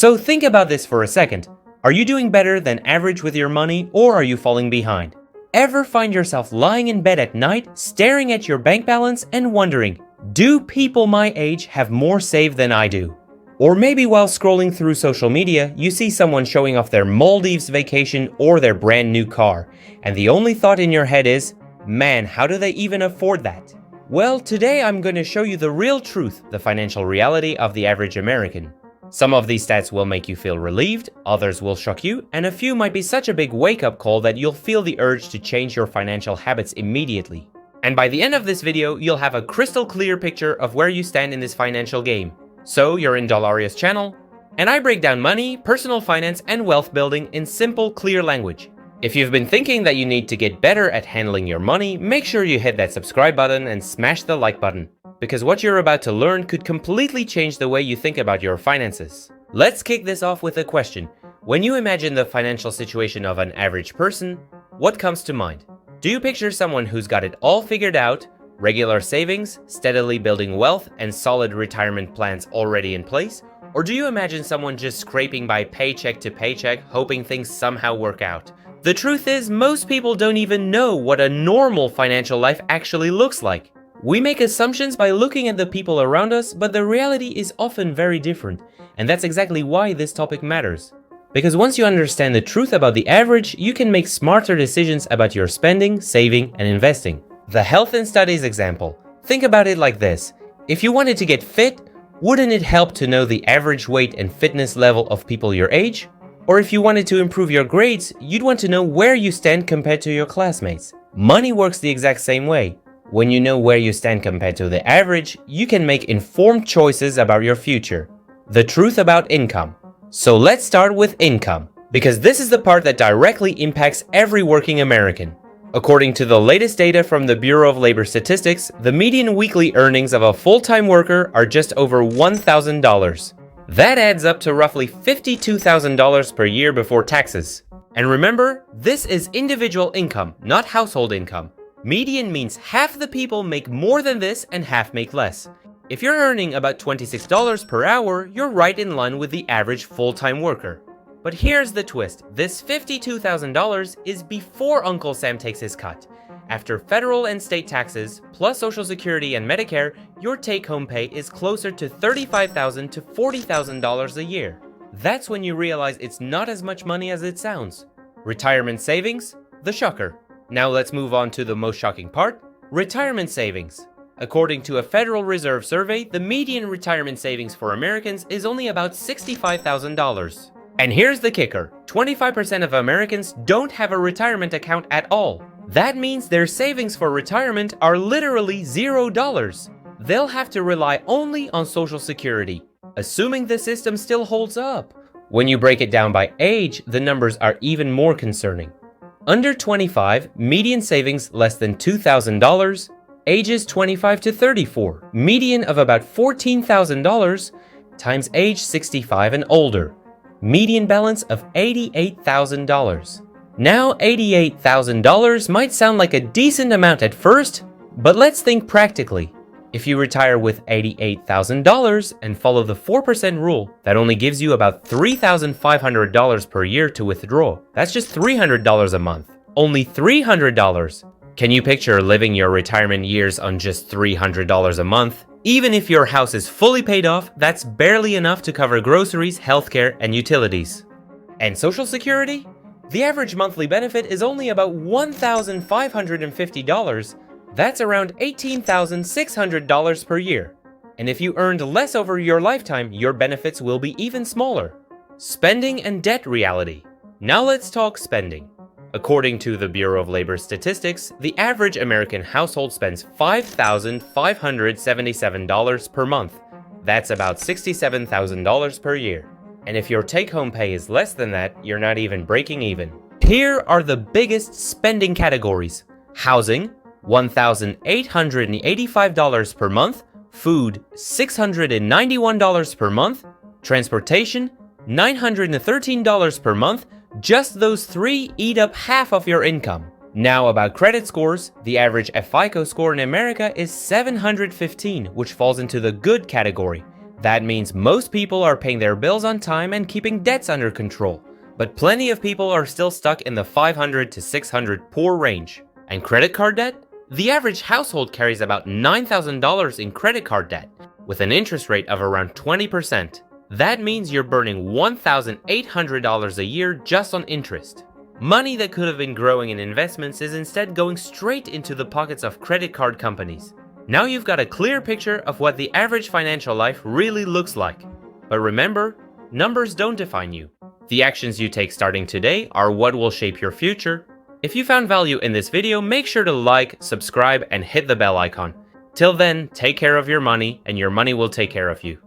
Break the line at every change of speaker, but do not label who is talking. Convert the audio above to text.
So think about this for a second. Are you doing better than average with your money, or are you falling behind? Ever find yourself lying in bed at night, staring at your bank balance and wondering, do people my age have more saved than I do? Or maybe while scrolling through social media, you see someone showing off their Maldives vacation or their brand new car, and the only thought in your head is, man, how do they even afford that? Well, today I'm going to show you the real truth, the financial reality of the average American. Some of these stats will make you feel relieved, others will shock you, and a few might be such a big wake-up call that you'll feel the urge to change your financial habits immediately. And by the end of this video, you'll have a crystal clear picture of where you stand in this financial game. So you're in Dollarius channel, and I break down money, personal finance, and wealth building in simple, clear language. If you've been thinking that you need to get better at handling your money, make sure you hit that subscribe button and smash the like button, because what you're about to learn could completely change the way you think about your finances. Let's kick this off with a question. When you imagine the financial situation of an average person, what comes to mind? Do you picture someone who's got it all figured out, regular savings, steadily building wealth, and solid retirement plans already in place? Or do you imagine someone just scraping by paycheck to paycheck, hoping things somehow work out? The truth is, most people don't even know what a normal financial life actually looks like. We make assumptions by looking at the people around us, but the reality is often very different. And that's exactly why this topic matters. Because once you understand the truth about the average, you can make smarter decisions about your spending, saving, and investing. The health and studies example. Think about it like this. If you wanted to get fit, wouldn't it help to know the average weight and fitness level of people your age? Or if you wanted to improve your grades, you'd want to know where you stand compared to your classmates. Money works the exact same way. When you know where you stand compared to the average, you can make informed choices about your future. The truth about income. So let's start with income, because this is the part that directly impacts every working American. According to the latest data from the Bureau of Labor Statistics, the median weekly earnings of a full-time worker are just over $1,000. That adds up to roughly $52,000 per year before taxes. And remember, this is individual income, not household income. Median means half the people make more than this and half make less. If you're earning about $26 per hour, you're right in line with the average full-time worker. But here's the twist. This $52,000 is before Uncle Sam takes his cut. After federal and state taxes, plus Social Security and Medicare, your take-home pay is closer to $35,000 to $40,000 a year. That's when you realize it's not as much money as it sounds. Retirement savings? The shocker. Now let's move on to the most shocking part, retirement savings. According to a Federal Reserve survey, the median retirement savings for Americans is only about $65,000. And here's the kicker, 25% of Americans don't have a retirement account at all. That means their savings for retirement are literally $0. They'll have to rely only on Social Security, assuming the system still holds up. When you break it down by age, the numbers are even more concerning. Under 25, median savings less than $2,000, ages 25 to 34, median of about $14,000, times age 65 and older, median balance of $88,000. Now, $88,000 might sound like a decent amount at first, but let's think practically. If you retire with $88,000 and follow the 4% rule, that only gives you about $3,500 per year to withdraw. That's just $300 a month. Only $300. Can you picture living your retirement years on just $300 a month? Even if your house is fully paid off, that's barely enough to cover groceries, healthcare, and utilities. And Social Security? The average monthly benefit is only about $1,550. That's around $18,600 per year. And if you earned less over your lifetime, your benefits will be even smaller. Spending and debt reality. Now let's talk spending. According to the Bureau of Labor Statistics, the average American household spends $5,577 per month. That's about $67,000 per year. And if your take-home pay is less than that, you're not even breaking even. Here are the biggest spending categories. Housing, $1,885 per month. Food, $691 per month. Transportation, $913 per month. Just those three eat up half of your income. Now about credit scores, the average FICO score in America is 715, which falls into the good category. That means most people are paying their bills on time and keeping debts under control, but plenty of people are still stuck in the 500 to 600 poor range. And credit card debt? The average household carries about $9,000 in credit card debt, with an interest rate of around 20%. That means you're burning $1,800 a year just on interest. Money that could have been growing in investments is instead going straight into the pockets of credit card companies. Now you've got a clear picture of what the average financial life really looks like. But remember, numbers don't define you. The actions you take starting today are what will shape your future. If you found value in this video, make sure to like, subscribe, and hit the bell icon. Till then, take care of your money, and your money will take care of you.